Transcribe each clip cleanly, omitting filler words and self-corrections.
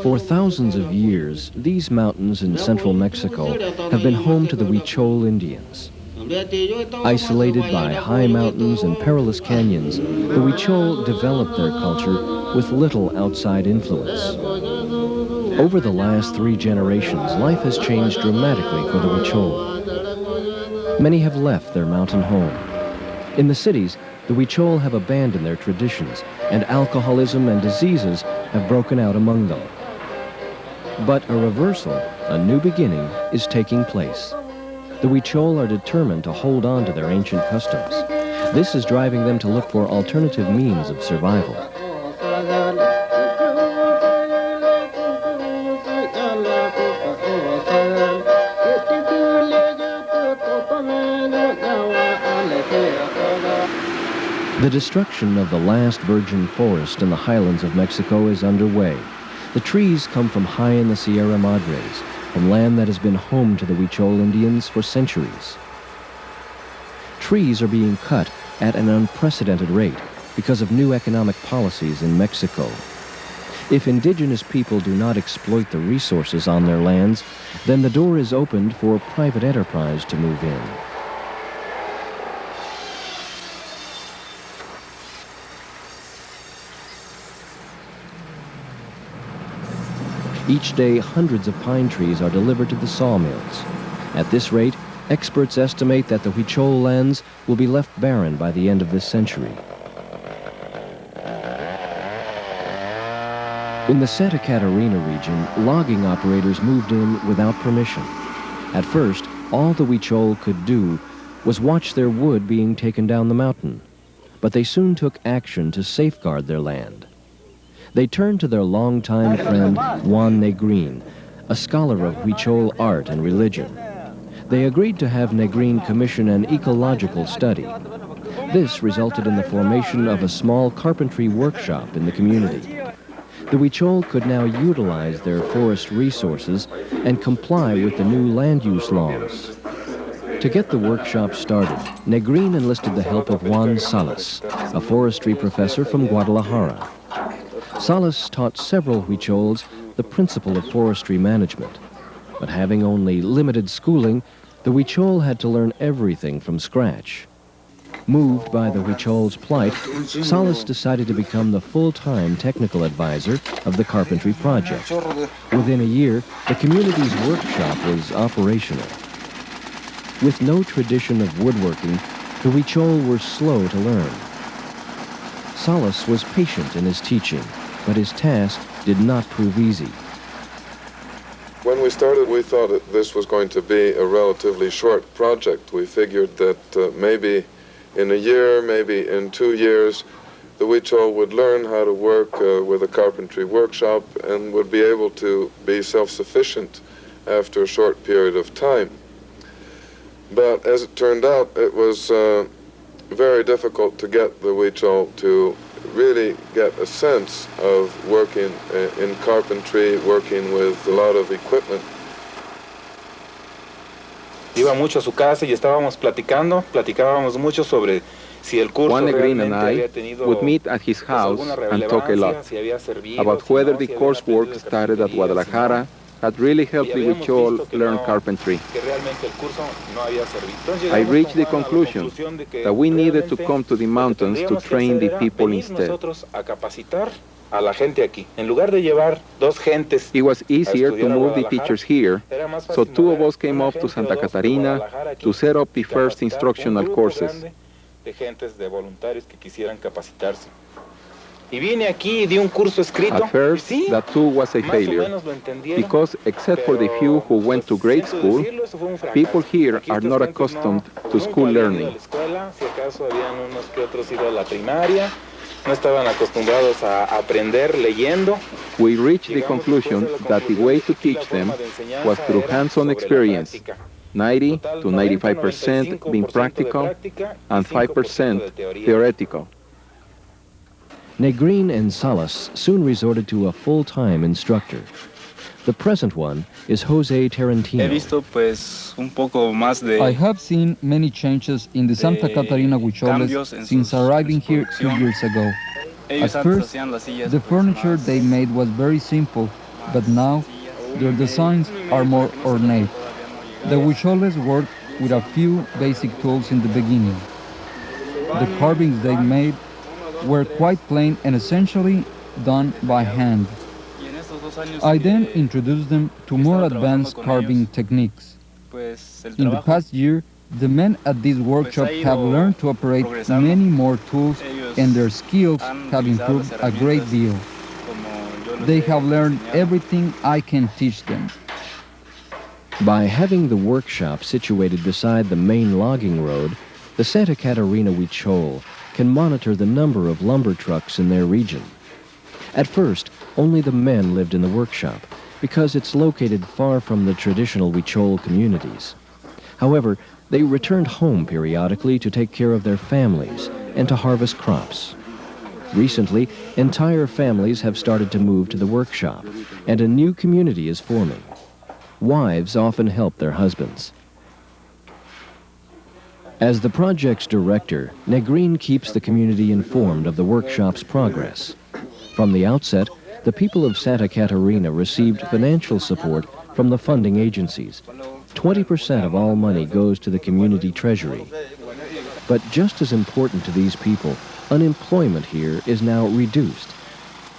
For thousands of years, these mountains in central Mexico have been home to the Huichol Indians. Isolated by high mountains and perilous canyons, the Huichol developed their culture with little outside influence. Over the last 3 generations, life has changed dramatically for the Huichol. Many have left their mountain home. In the cities, the Huichol have abandoned their traditions, and alcoholism and diseases have broken out among them. But a reversal, a new beginning, is taking place. The Huichol are determined to hold on to their ancient customs. This is driving them to look for alternative means of survival. The destruction of the last virgin forest in the highlands of Mexico is underway. The trees come from high in the Sierra Madres, from land that has been home to the Huichol Indians for centuries. Trees are being cut at an unprecedented rate because of new economic policies in Mexico. If indigenous people do not exploit the resources on their lands, then the door is opened for private enterprise to move in. Each day, hundreds of pine trees are delivered to the sawmills. At this rate, experts estimate that the Huichol lands will be left barren by the end of this century. In the Santa Catarina region, logging operators moved in without permission. At first, all the Huichol could do was watch their wood being taken down the mountain. But they soon took action to safeguard their land. They turned to their longtime friend Juan Negrin, a scholar of Huichol art and religion. They agreed to have Negrin commission an ecological study. This resulted in the formation of a small carpentry workshop in the community. The Huichol could now utilize their forest resources and comply with the new land use laws. To get the workshop started, Negrin enlisted the help of Juan Salas, a forestry professor from Guadalajara. Salas taught several Huichols the principle of forestry management. But having only limited schooling, the Huichol had to learn everything from scratch. Moved by the Huichol's plight, Salas decided to become the full-time technical advisor of the carpentry project. Within a year, the community's workshop was operational. With no tradition of woodworking, the Huichol were slow to learn. Salas was patient in his teaching, but his task did not prove easy. When we started, we thought that this was going to be a relatively short project. We figured that maybe in a year, maybe in 2 years, the Huichol would learn how to work with a carpentry workshop and would be able to be self-sufficient after a short period of time. But as it turned out, it was very difficult to get the Huichol to really get a sense of working in carpentry, working with a lot of equipment. Iba mucho a su casa y estábamos platicábamos mucho sobre si el curso Juan Negrin and realmente I había tenido would meet at his house and talk a lot about whether the coursework started at Guadalajara had really helped the Huichol learn carpentry. I reached the conclusion that we needed to come to the mountains to train the people instead. It was easier to move the teachers here, so 2 of us came up to Santa Catarina to set up the first instructional courses. At first, that too was a failure, because except for the few who went to grade school, people here are not accustomed to school learning. We reached the conclusion that the way to teach them was through hands-on experience, 90 to 95% being practical and 5% theoretical. Negrin and Salas soon resorted to a full-time instructor. The present one is Jose Tarantino. I have seen many changes in the Santa Catarina Huicholes since arriving here 2 years ago. At first, the furniture they made was very simple, but now their designs are more ornate. The Huicholes worked with a few basic tools in the beginning. The carvings they made were quite plain and essentially done by hand. I then introduced them to more advanced carving techniques. In the past year, the men at this workshop have learned to operate many more tools and their skills have improved a great deal. They have learned everything I can teach them. By having the workshop situated beside the main logging road, the Santa Catarina Huichol can monitor the number of lumber trucks in their region. At first, only the men lived in the workshop because it's located far from the traditional Huichol communities. However, they returned home periodically to take care of their families and to harvest crops. Recently, entire families have started to move to the workshop, and a new community is forming. Wives often help their husbands. As the project's director, Negrin keeps the community informed of the workshop's progress. From the outset, the people of Santa Catarina received financial support from the funding agencies. 20% of all money goes to the community treasury. But just as important to these people, unemployment here is now reduced.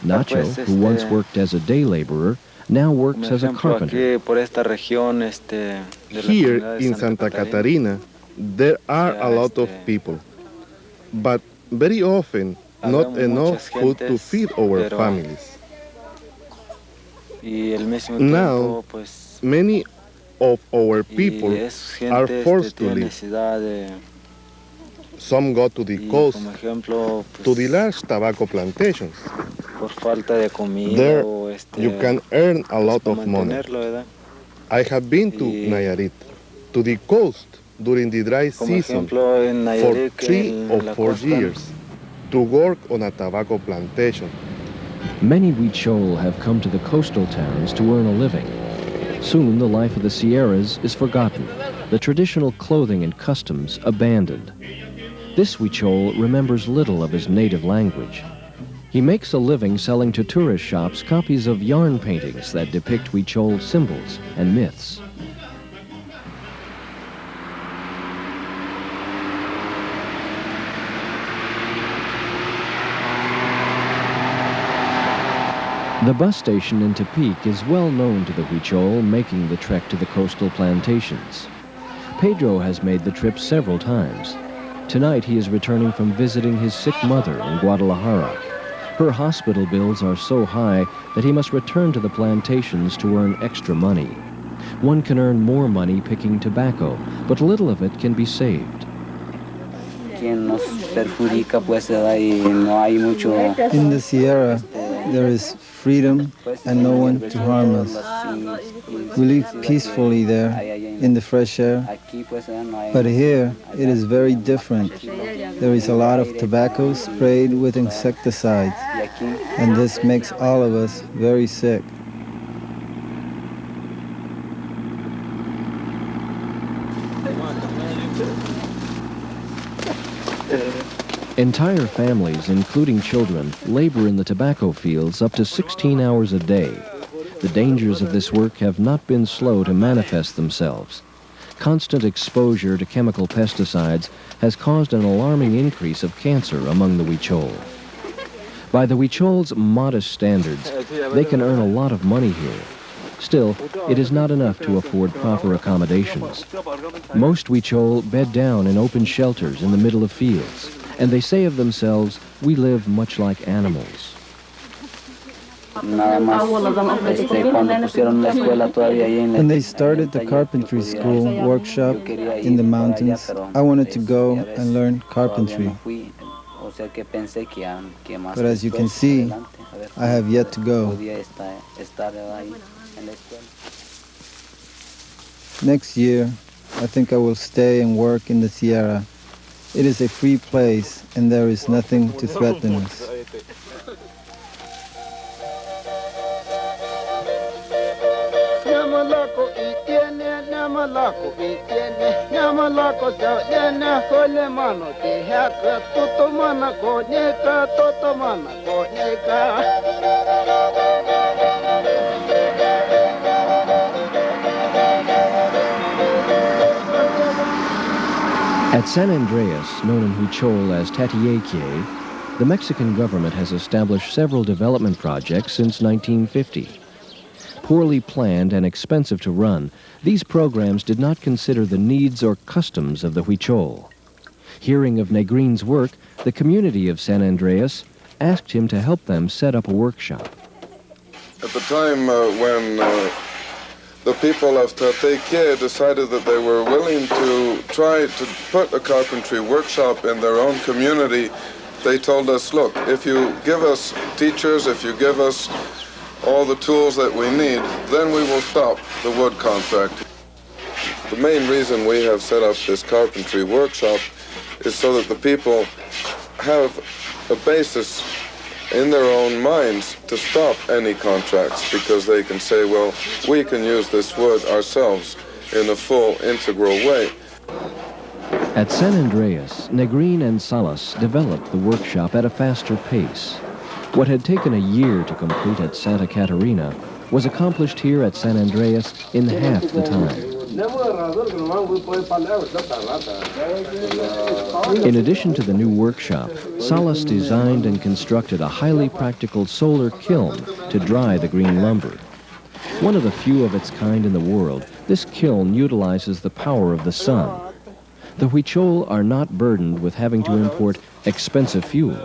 Nacho, who once worked as a day laborer, now works as a carpenter. Here in Santa Catarina, there are a lot of people, but very often not enough food to feed our families. Now, many of our people are forced to leave. Some go to the coast, to the large tobacco plantations. There, you can earn a lot of money. I have been to Nayarit, to the coast during the dry season for 3 or 4 years to work on a tobacco plantation. Many Huichol have come to the coastal towns to earn a living. Soon the life of the Sierras is forgotten, the traditional clothing and customs abandoned. This Huichol remembers little of his native language. He makes a living selling to tourist shops copies of yarn paintings that depict Huichol symbols and myths. The bus station in Tepic is well known to the Huichol making the trek to the coastal plantations. Pedro has made the trip several times. Tonight he is returning from visiting his sick mother in Guadalajara. Her hospital bills are so high that he must return to the plantations to earn extra money. One can earn more money picking tobacco, but little of it can be saved. In the Sierra, there is freedom and no one to harm us. We live peacefully there, in the fresh air. But here, it is very different. There is a lot of tobacco sprayed with insecticides, and this makes all of us very sick. Entire families, including children, labor in the tobacco fields up to 16 hours a day. The dangers of this work have not been slow to manifest themselves. Constant exposure to chemical pesticides has caused an alarming increase of cancer among the Huichol. By the Huichol's modest standards, they can earn a lot of money here. Still, it is not enough to afford proper accommodations. Most Huichol bed down in open shelters in the middle of fields, and they say of themselves, we live much like animals. When they started the carpentry school workshop in the mountains, I wanted to go and learn carpentry. But as you can see, I have yet to go. Next year, I think I will stay and work in the Sierra. It is a free place, and there is nothing to threaten us. At San Andreas, known in Huichol as Tatiekie, the Mexican government has established several development projects since 1950. Poorly planned and expensive to run, these programs did not consider the needs or customs of the Huichol. Hearing of Negrin's work, the community of San Andreas asked him to help them set up a workshop. At the time when the people of Tatiekie decided that they were willing to try to put a carpentry workshop in their own community, they told us, look, if you give us teachers, if you give us all the tools that we need, then we will stop the wood contract. The main reason we have set up this carpentry workshop is so that the people have a basis in their own minds to stop any contracts, because they can say, well, we can use this wood ourselves in a full, integral way. At San Andreas, Negrin and Salas developed the workshop at a faster pace. What had taken a year to complete at Santa Catarina was accomplished here at San Andreas in half the time. In addition to the new workshop, Salas designed and constructed a highly practical solar kiln to dry the green lumber. One of the few of its kind in the world, this kiln utilizes the power of the sun. The Huichol are not burdened with having to import expensive fuel.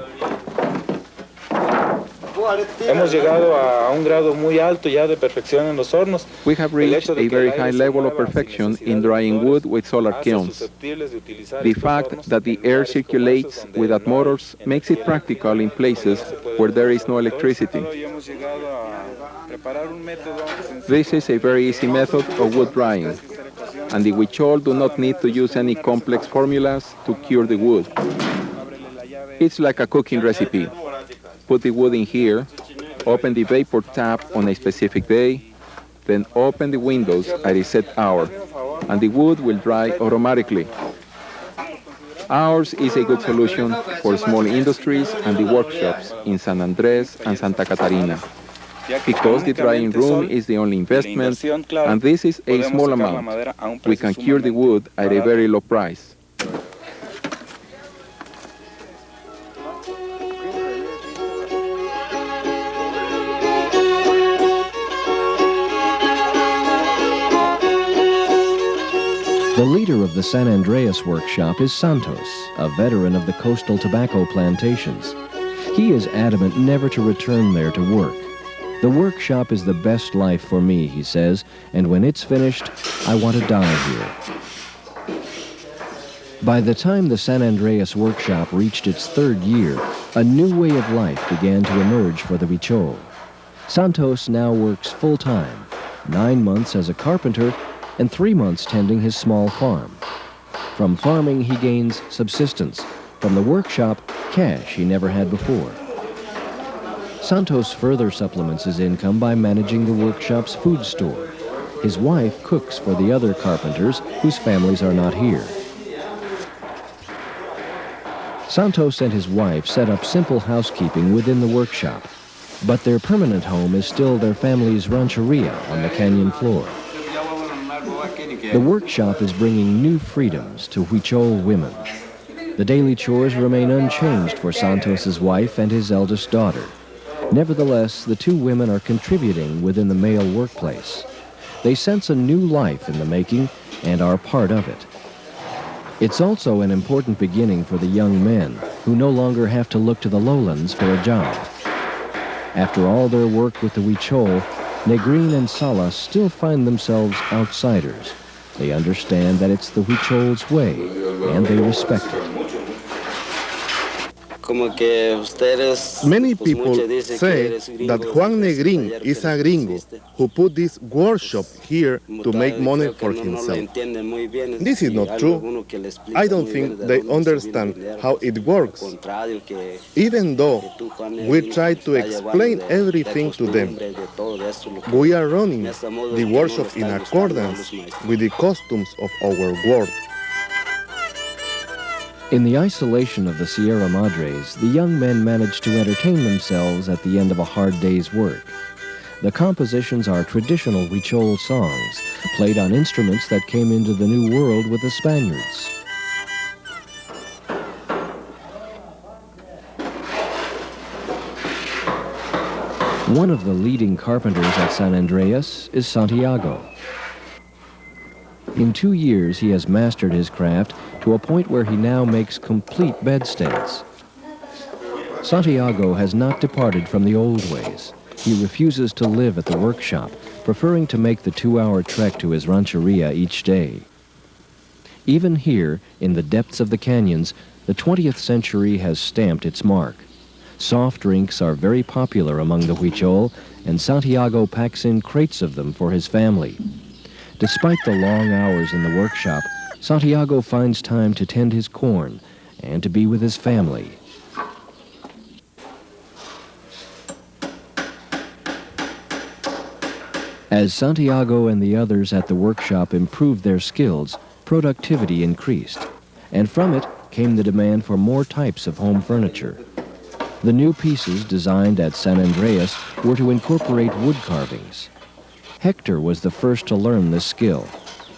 Hemos llegado a un grado muy alto ya de perfección en los hornos. We have reached a very high level of perfection in drying wood with solar kilns. The fact that the air circulates without motors makes it practical in places where there is no electricity. This is a very easy method of wood drying, and the Huichol do not need to use any complex formulas to cure the wood. It's like a cooking recipe. Put the wood in here, open the vapor tap on a specific day, then open the windows at a set hour, and the wood will dry automatically. Ours is a good solution for small industries and the workshops in San Andres and Santa Catarina, because the drying room is the only investment, and this is a small amount. We can cure the wood at a very low price. The leader of the San Andreas workshop is Santos, a veteran of the coastal tobacco plantations. He is adamant never to return there to work. The workshop is the best life for me, he says, and when it's finished, I want to die here. By the time the San Andreas workshop reached its third year, a new way of life began to emerge for the Huichol. Santos now works full-time, 9 months as a carpenter and 3 months tending his small farm. From farming, he gains subsistence. From the workshop, cash he never had before. Santos further supplements his income by managing the workshop's food store. His wife cooks for the other carpenters whose families are not here. Santos and his wife set up simple housekeeping within the workshop, but their permanent home is still their family's rancheria on the canyon floor. The workshop is bringing new freedoms to Huichol women. The daily chores remain unchanged for Santos's wife and his eldest daughter. Nevertheless, the two women are contributing within the male workplace. They sense a new life in the making and are part of it. It's also an important beginning for the young men who no longer have to look to the lowlands for a job. After all their work with the Huichol, Negrin and Salas still find themselves outsiders. They understand that it's the Huichol's way, and they respect it. Many people say that Juan Negrin is a gringo who put this workshop here to make money for himself. This is not true. I don't think they understand how it works. Even though we try to explain everything to them, we are running the workshop in accordance with the customs of our world. In the isolation of the Sierra Madres, the young men managed to entertain themselves at the end of a hard day's work. The compositions are traditional Huichol songs, played on instruments that came into the New World with the Spaniards. One of the leading carpenters at San Andreas is Santiago. In 2 years, he has mastered his craft to a point where he now makes complete bedsteads. Santiago has not departed from the old ways. He refuses to live at the workshop, preferring to make the 2-hour trek to his rancheria each day. Even here, in the depths of the canyons, the 20th century has stamped its mark. Soft drinks are very popular among the Huichol, and Santiago packs in crates of them for his family. Despite the long hours in the workshop, Santiago finds time to tend his corn and to be with his family. As Santiago and the others at the workshop improved their skills, productivity increased, and from it came the demand for more types of home furniture. The new pieces designed at San Andreas were to incorporate wood carvings. Hector was the first to learn this skill.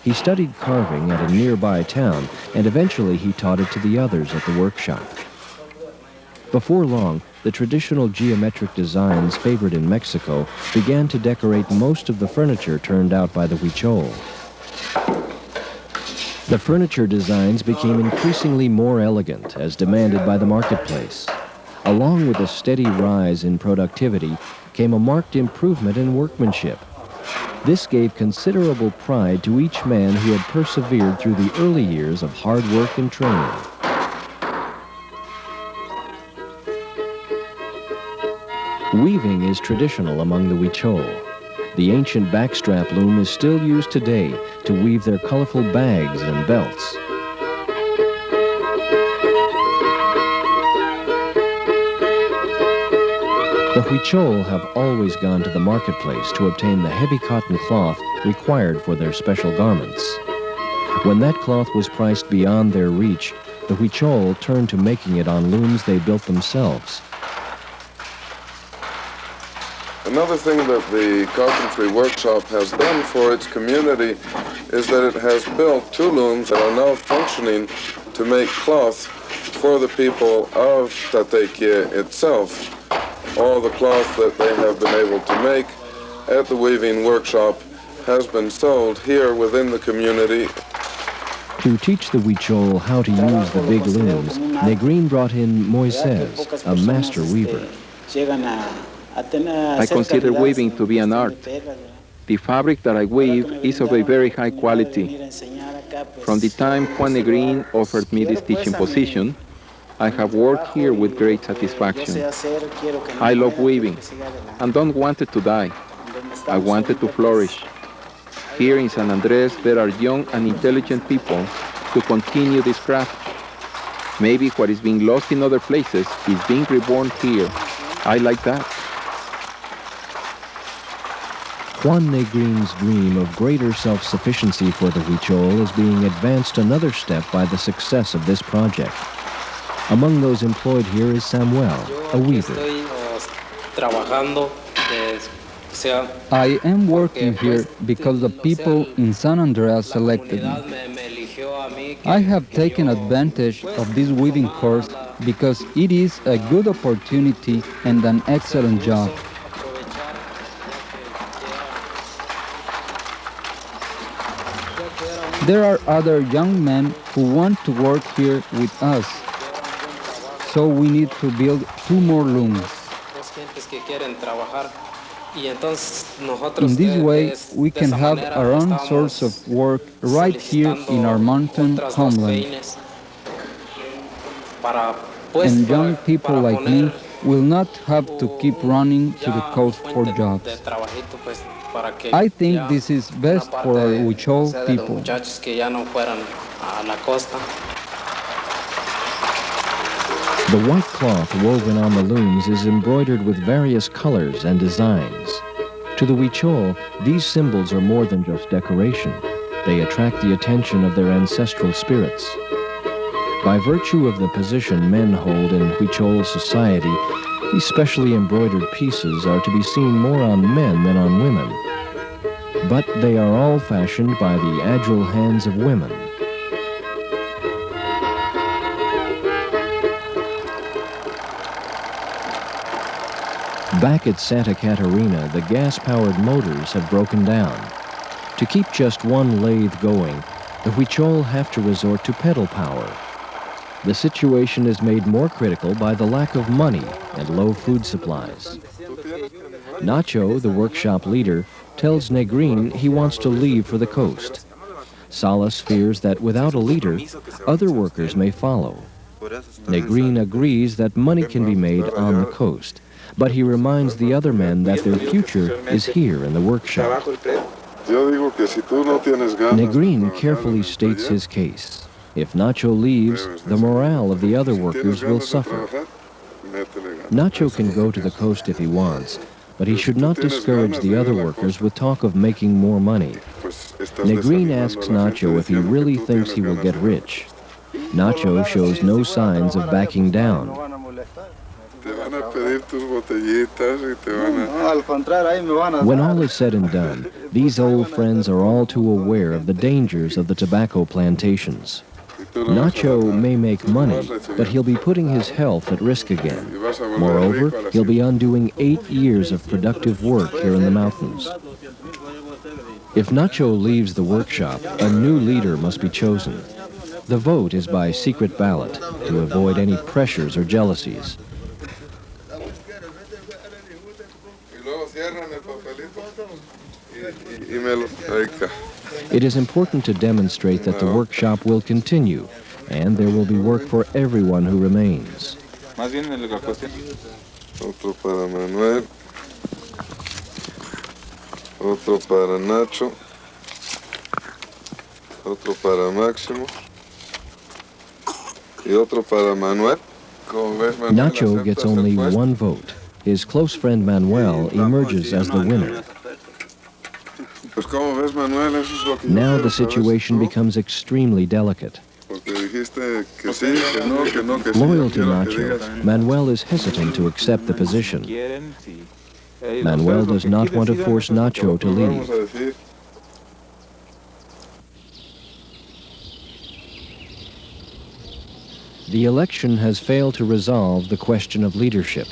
He studied carving at a nearby town, and eventually he taught it to the others at the workshop. Before long, the traditional geometric designs favored in Mexico began to decorate most of the furniture turned out by the Huichol. The furniture designs became increasingly more elegant as demanded by the marketplace. Along with a steady rise in productivity came a marked improvement in workmanship. This gave considerable pride to each man who had persevered through the early years of hard work and training. Weaving is traditional among the Huichol. The ancient backstrap loom is still used today to weave their colorful bags and belts. The Huichol have always gone to the marketplace to obtain the heavy cotton cloth required for their special garments. When that cloth was priced beyond their reach, the Huichol turned to making it on looms they built themselves. Another thing that the carpentry workshop has done for its community is that it has built 2 looms that are now functioning to make cloth for the people of Tatequie itself. All the cloth that they have been able to make at the weaving workshop has been sold here within the community. To teach the Huichol how to use the big looms, Negrin brought in Moises, a master weaver. I consider weaving to be an art. The fabric that I weave is of a very high quality. From the time Juan Negrin offered me this teaching position, I have worked here with great satisfaction. I love weaving and don't want it to die. I want it to flourish. Here in San Andres, there are young and intelligent people to continue this craft. Maybe what is being lost in other places is being reborn here. I like that. Juan Negrin's dream of greater self-sufficiency for the Huichol is being advanced another step by the success of this project. Among those employed here is Samuel, a weaver. I am working here because the people in San Andreas selected me. I have taken advantage of this weaving course because it is a good opportunity and an excellent job. There are other young men who want to work here with us, so we need to build 2 more looms. In this way, we can have our own source of work right here in our mountain homeland. and young people like me will not have to keep running to the coast for jobs. I think this is best for our Huichol people. The white cloth woven on the looms is embroidered with various colors and designs. To the Huichol, these symbols are more than just decoration. They attract the attention of their ancestral spirits. By virtue of the position men hold in Huichol society, these specially embroidered pieces are to be seen more on men than on women. But they are all fashioned by the agile hands of women. Back at Santa Catarina, the gas-powered motors have broken down. To keep just one lathe going, the Huichol have to resort to pedal power. The situation is made more critical by the lack of money and low food supplies. Nacho, the workshop leader, tells Negrin he wants to leave for the coast. Salas fears that without a leader, other workers may follow. Negrin agrees that money can be made on the coast, but he reminds the other men that their future is here in the workshop. Negrin carefully states his case. If Nacho leaves, the morale of the other workers will suffer. Nacho can go to the coast if he wants, but he should not discourage the other workers with talk of making more money. Negrin asks Nacho if he really thinks he will get rich. Nacho shows no signs of backing down. When all is said and done, these old friends are all too aware of the dangers of the tobacco plantations. Nacho may make money, but he'll be putting his health at risk again. Moreover, he'll be undoing 8 years of productive work here in the mountains. If Nacho leaves the workshop, a new leader must be chosen. The vote is by secret ballot to avoid any pressures or jealousies. It is important to demonstrate that the workshop will continue, and there will be work for everyone who remains. Otro para Manuel, otro para Nacho, otro para Máximo, y otro para Manuel. Nacho gets only one vote. His close friend Manuel emerges as the winner. Now the situation becomes extremely delicate. Loyal to Nacho, Manuel is hesitant to accept the position. Manuel does not want to force Nacho to leave. The election has failed to resolve the question of leadership,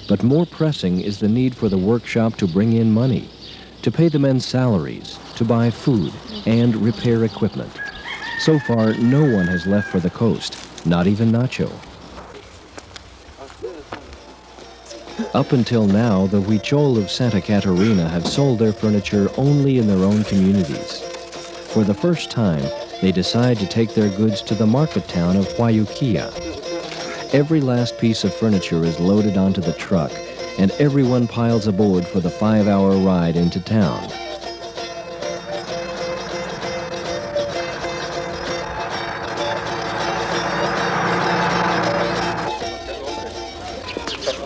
but more pressing is the need for the workshop to bring in money, to pay the men's salaries, to buy food, and repair equipment. So far, no one has left for the coast, not even Nacho. Up until now, the Huichol of Santa Catarina have sold their furniture only in their own communities. For the first time, they decide to take their goods to the market town of Huayuquilla. Every last piece of furniture is loaded onto the truck, and everyone piles aboard for the 5-hour ride into town.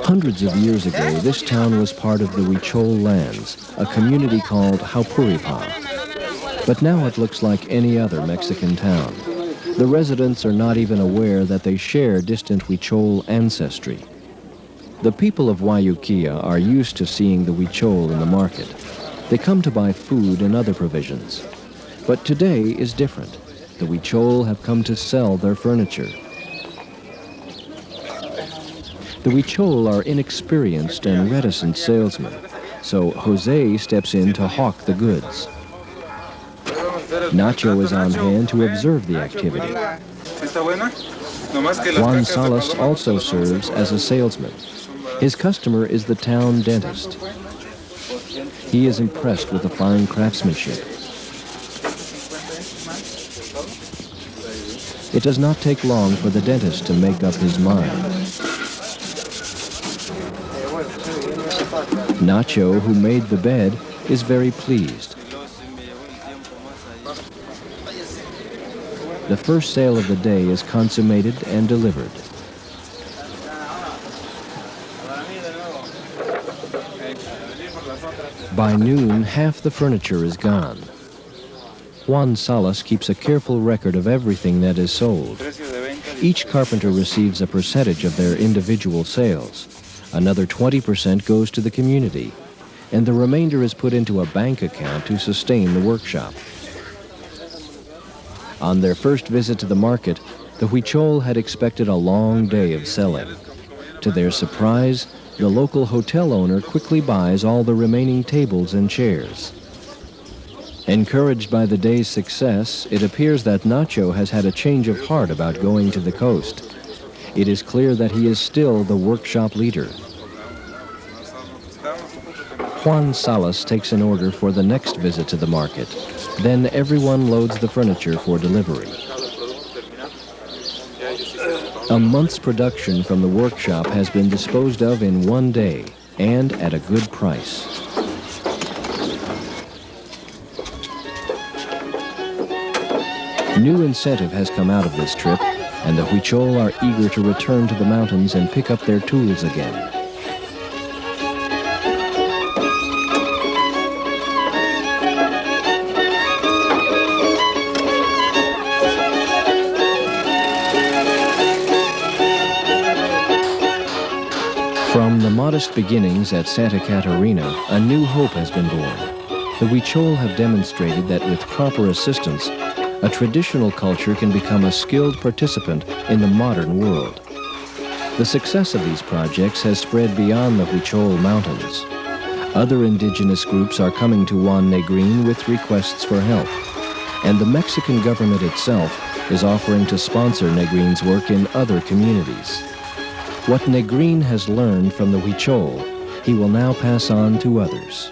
Hundreds of years ago, this town was part of the Huichol lands, a community called Haupuripa. But now it looks like any other Mexican town. The residents are not even aware that they share distant Huichol ancestry. The people of Huayuquilla are used to seeing the Huichol in the market. They come to buy food and other provisions. But today is different. The Huichol have come to sell their furniture. The Huichol are inexperienced and reticent salesmen, so Jose steps in to hawk the goods. Nacho is on hand to observe the activity. Juan Salas also serves as a salesman. His customer is the town dentist. He is impressed with the fine craftsmanship. It does not take long for the dentist to make up his mind. Nacho, who made the bed, is very pleased. The first sale of the day is consummated and delivered. By noon, half the furniture is gone. Juan Salas keeps a careful record of everything that is sold. Each carpenter receives a percentage of their individual sales. Another 20% goes to the community, and the remainder is put into a bank account to sustain the workshop. On their first visit to the market, the Huichol had expected a long day of selling. To their surprise, the local hotel owner quickly buys all the remaining tables and chairs. Encouraged by the day's success, it appears that Nacho has had a change of heart about going to the coast. It is clear that he is still the workshop leader. Juan Salas takes an order for the next visit to the market. Then everyone loads the furniture for delivery. A month's production from the workshop has been disposed of in one day, and at a good price. New incentive has come out of this trip, and the Huichol are eager to return to the mountains and pick up their tools again. From the modest beginnings at Santa Catarina, a new hope has been born. The Huichol have demonstrated that with proper assistance, a traditional culture can become a skilled participant in the modern world. The success of these projects has spread beyond the Huichol Mountains. Other indigenous groups are coming to Juan Negrin with requests for help, and the Mexican government itself is offering to sponsor Negrin's work in other communities. What Negrin has learned from the Huichol, he will now pass on to others.